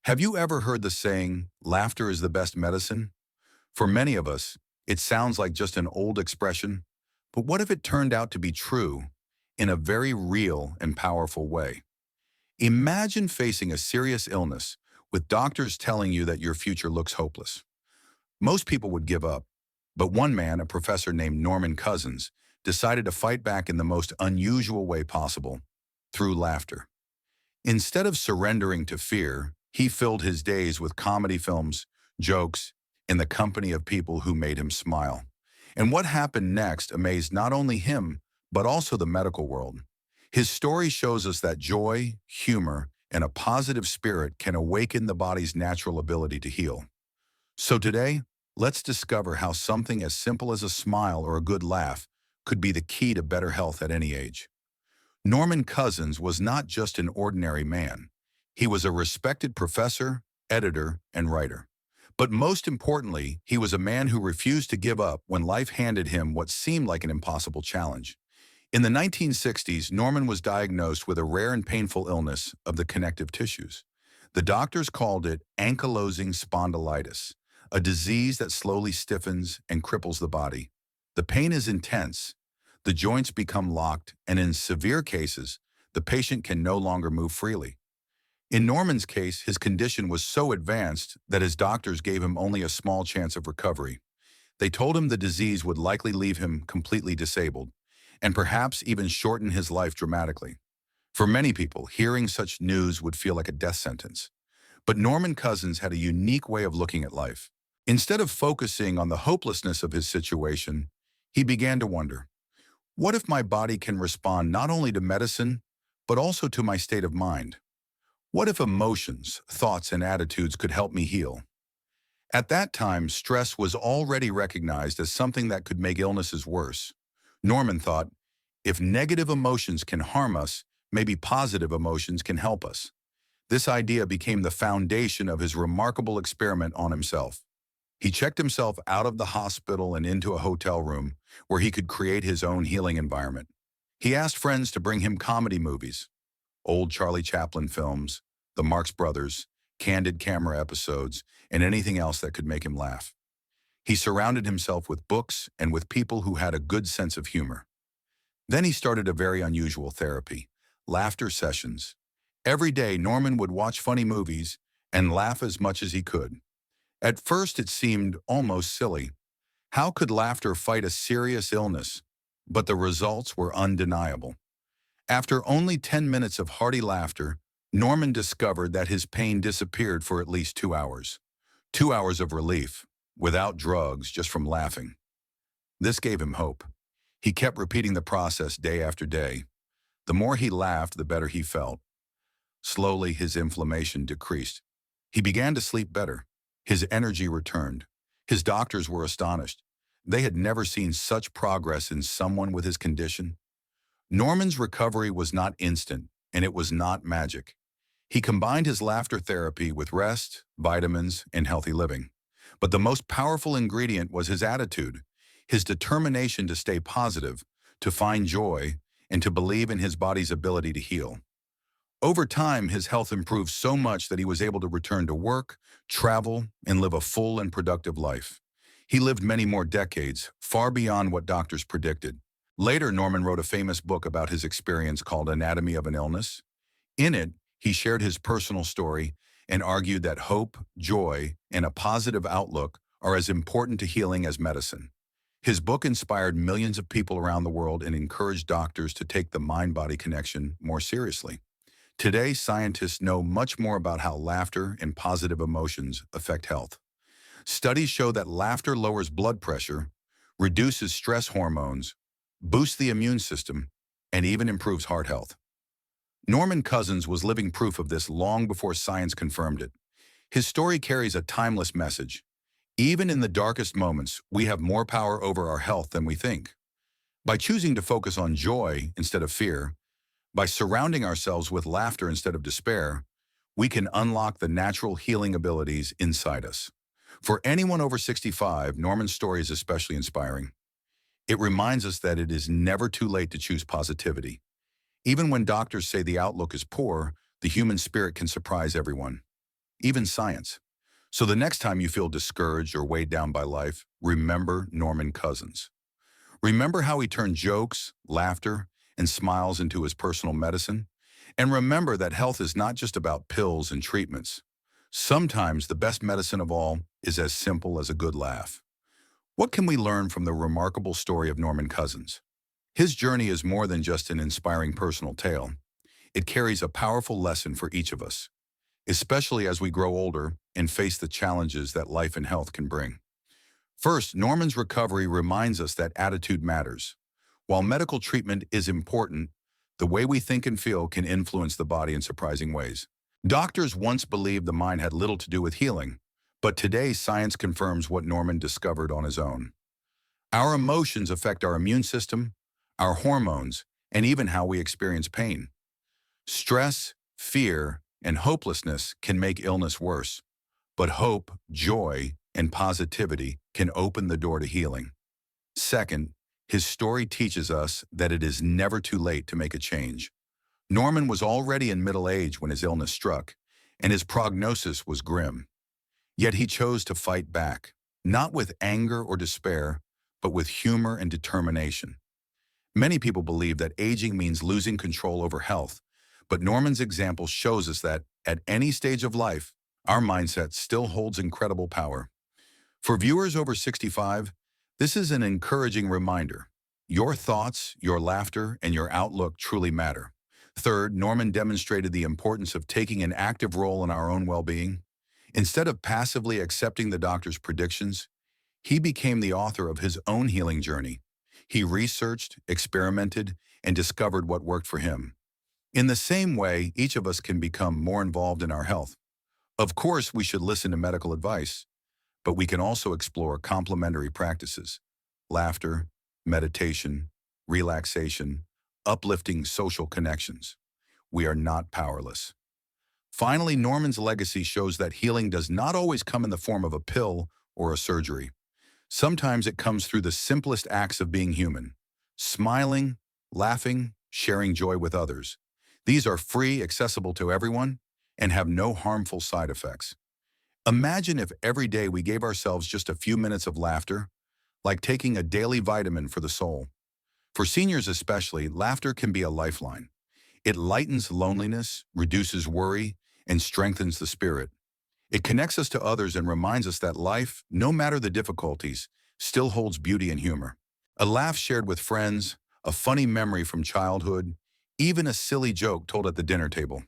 Have you ever heard the saying, laughter is the best medicine? For many of us, it sounds like just an old expression, but what if it turned out to be true in a very real and powerful way? Imagine facing a serious illness with doctors telling you that your future looks hopeless. Most people would give up, but one man, a professor named Norman Cousins, decided to fight back in the most unusual way possible, through laughter. Instead of surrendering to fear, he filled his days with comedy films, jokes, in the company of people who made him smile. And what happened next amazed not only him, but also the medical world. His story shows us that joy, humor, and a positive spirit can awaken the body's natural ability to heal. So today, let's discover how something as simple as a smile or a good laugh could be the key to better health at any age. Norman Cousins was not just an ordinary man. He was a respected professor, editor, and writer. But most importantly, he was a man who refused to give up when life handed him what seemed like an impossible challenge. In the 1960s, Norman was diagnosed with a rare and painful illness of the connective tissues. The doctors called it ankylosing spondylitis, a disease that slowly stiffens and cripples the body. The pain is intense. The joints become locked, and in severe cases, the patient can no longer move freely. In Norman's case, his condition was so advanced that his doctors gave him only a small chance of recovery. They told him the disease would likely leave him completely disabled, and perhaps even shorten his life dramatically. For many people, hearing such news would feel like a death sentence. But Norman Cousins had a unique way of looking at life. Instead of focusing on the hopelessness of his situation, he began to wonder, what if my body can respond not only to medicine, but also to my state of mind? What if emotions, thoughts, and attitudes could help me heal? At that time, stress was already recognized as something that could make illnesses worse. Norman thought, if negative emotions can harm us, maybe positive emotions can help us. This idea became the foundation of his remarkable experiment on himself. He checked himself out of the hospital and into a hotel room where he could create his own healing environment. He asked friends to bring him comedy movies, old Charlie Chaplin films, the Marx Brothers, candid camera episodes, and anything else that could make him laugh. He surrounded himself with books and with people who had a good sense of humor. Then he started a very unusual therapy, laughter sessions. Every day, Norman would watch funny movies and laugh as much as he could. At first, it seemed almost silly. How could laughter fight a serious illness? But the results were undeniable. After only 10 minutes of hearty laughter, Norman discovered that his pain disappeared for at least 2 hours. 2 hours of relief, without drugs, just from laughing. This gave him hope. He kept repeating the process day after day. The more he laughed, the better he felt. Slowly, his inflammation decreased. He began to sleep better. His energy returned. His doctors were astonished. They had never seen such progress in someone with his condition. Norman's recovery was not instant, and it was not magic. He combined his laughter therapy with rest, vitamins, and healthy living. But the most powerful ingredient was his attitude, his determination to stay positive, to find joy, and to believe in his body's ability to heal. Over time, his health improved so much that he was able to return to work, travel, and live a full and productive life. He lived many more decades, far beyond what doctors predicted. Later, Norman wrote a famous book about his experience called Anatomy of an Illness. In it, he shared his personal story and argued that hope, joy, and a positive outlook are as important to healing as medicine. His book inspired millions of people around the world and encouraged doctors to take the mind-body connection more seriously. Today, scientists know much more about how laughter and positive emotions affect health. Studies show that laughter lowers blood pressure, reduces stress hormones, boosts the immune system, and even improves heart health. Norman Cousins was living proof of this long before science confirmed it. His story carries a timeless message. Even in the darkest moments, we have more power over our health than we think. By choosing to focus on joy instead of fear, by surrounding ourselves with laughter instead of despair, we can unlock the natural healing abilities inside us. For anyone over 65, Norman's story is especially inspiring. It reminds us that it is never too late to choose positivity. Even when doctors say the outlook is poor, the human spirit can surprise everyone. even science. So the next time you feel discouraged or weighed down by life, remember Norman Cousins. Remember how he turned jokes, laughter, and smiles into his personal medicine? And remember that health is not just about pills and treatments. Sometimes the best medicine of all is as simple as a good laugh. What can we learn from the remarkable story of Norman Cousins? His journey is more than just an inspiring personal tale. It carries a powerful lesson for each of us, especially as we grow older and face the challenges that life and health can bring. First, Norman's recovery reminds us that attitude matters. While medical treatment is important, the way we think and feel can influence the body in surprising ways. Doctors once believed the mind had little to do with healing, but today science confirms what Norman discovered on his own. Our emotions affect our immune system, our hormones, and even how we experience pain. Stress, fear, and hopelessness can make illness worse, but hope, joy, and positivity can open the door to healing. Second, his story teaches us that it is never too late to make a change. Norman was already in middle age when his illness struck, and his prognosis was grim. Yet he chose to fight back, not with anger or despair, but with humor and determination. Many people believe that aging means losing control over health, but Norman's example shows us that, at any stage of life, our mindset still holds incredible power. For viewers over 65, this is an encouraging reminder. Your thoughts, your laughter, and your outlook truly matter. Third, Norman demonstrated the importance of taking an active role in our own well-being. Instead of passively accepting the doctor's predictions, he became the author of his own healing journey. He researched, experimented, and discovered what worked for him. In the same way, each of us can become more involved in our health. Of course, we should listen to medical advice, but we can also explore complementary practices: laughter, meditation, relaxation, uplifting social connections. We are not powerless. Finally, Norman's legacy shows that healing does not always come in the form of a pill or a surgery. Sometimes it comes through the simplest acts of being human: smiling, laughing, sharing joy with others. These are free, accessible to everyone, and have no harmful side effects. Imagine if every day we gave ourselves just a few minutes of laughter, like taking a daily vitamin for the soul. For seniors especially, laughter can be a lifeline. It lightens loneliness, reduces worry, and strengthens the spirit. It connects us to others and reminds us that life, no matter the difficulties, still holds beauty and humor. A laugh shared with friends, a funny memory from childhood, even a silly joke told at the dinner table.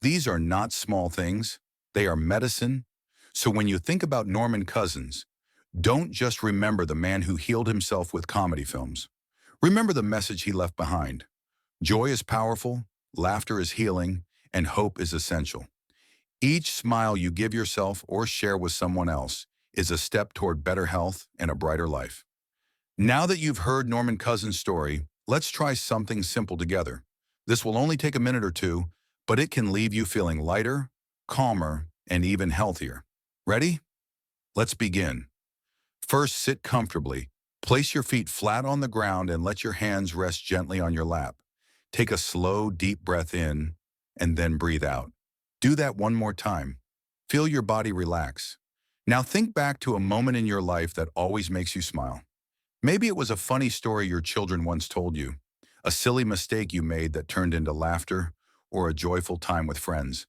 These are not small things. They are medicine. So when you think about Norman Cousins, don't just remember the man who healed himself with comedy films. Remember the message he left behind. Joy is powerful, laughter is healing, and hope is essential. Each smile you give yourself or share with someone else is a step toward better health and a brighter life. Now that you've heard Norman Cousins' story, let's try something simple together. This will only take a minute or two, but it can leave you feeling lighter, calmer, and even healthier. Ready? Let's begin. First, sit comfortably. Place your feet flat on the ground and let your hands rest gently on your lap. Take a slow, deep breath in, and then breathe out. Do that one more time. Feel your body relax. Now think back to a moment in your life that always makes you smile. Maybe it was a funny story your children once told you, a silly mistake you made that turned into laughter, or a joyful time with friends.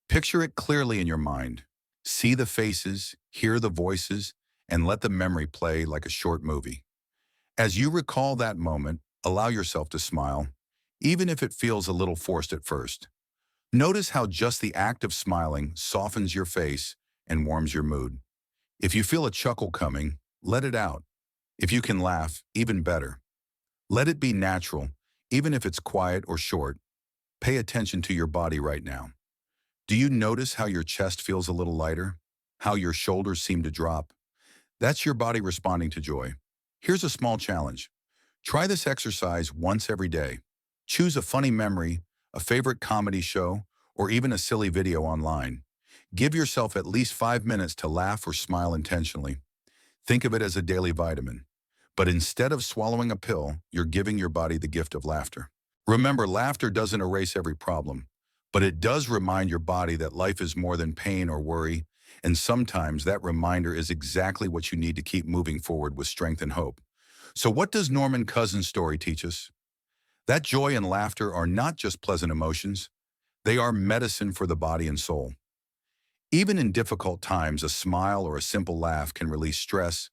Picture it clearly in your mind. See the faces, hear the voices, and let the memory play like a short movie. As you recall that moment, allow yourself to smile, even if it feels a little forced at first. Notice how just the act of smiling softens your face and warms your mood. If you feel a chuckle coming, let it out. If you can laugh, even better. Let it be natural, even if it's quiet or short. Pay attention to your body right now. Do you notice how your chest feels a little lighter? How your shoulders seem to drop? That's your body responding to joy. Here's a small challenge. Try this exercise once every day. Choose a funny memory, a favorite comedy show, or even a silly video online. Give yourself at least 5 minutes to laugh or smile intentionally. Think of it as a daily vitamin. But instead of swallowing a pill, you're giving your body the gift of laughter. Remember, laughter doesn't erase every problem, But it does remind your body that life is more than pain or worry, and sometimes that reminder is exactly what you need to keep moving forward with strength and hope. So what does Norman Cousin's story teach us? That joy and laughter are not just pleasant emotions, they are medicine for the body and soul. Even in difficult times, a smile or a simple laugh can release stress,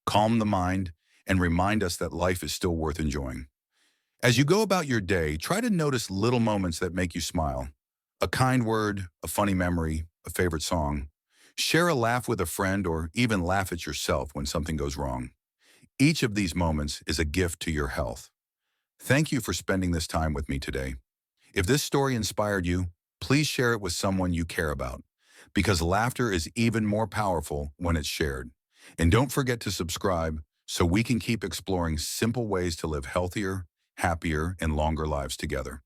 calm the mind, and remind us that life is still worth enjoying. As you go about your day, try to notice little moments that make you smile. A kind word, a funny memory, a favorite song. Share a laugh with a friend or even laugh at yourself when something goes wrong. Each of these moments is a gift to your health. Thank you for spending this time with me today. If this story inspired you, please share it with someone you care about, because laughter is even more powerful when it's shared. And don't forget to subscribe so we can keep exploring simple ways to live healthier, happier, and longer lives together.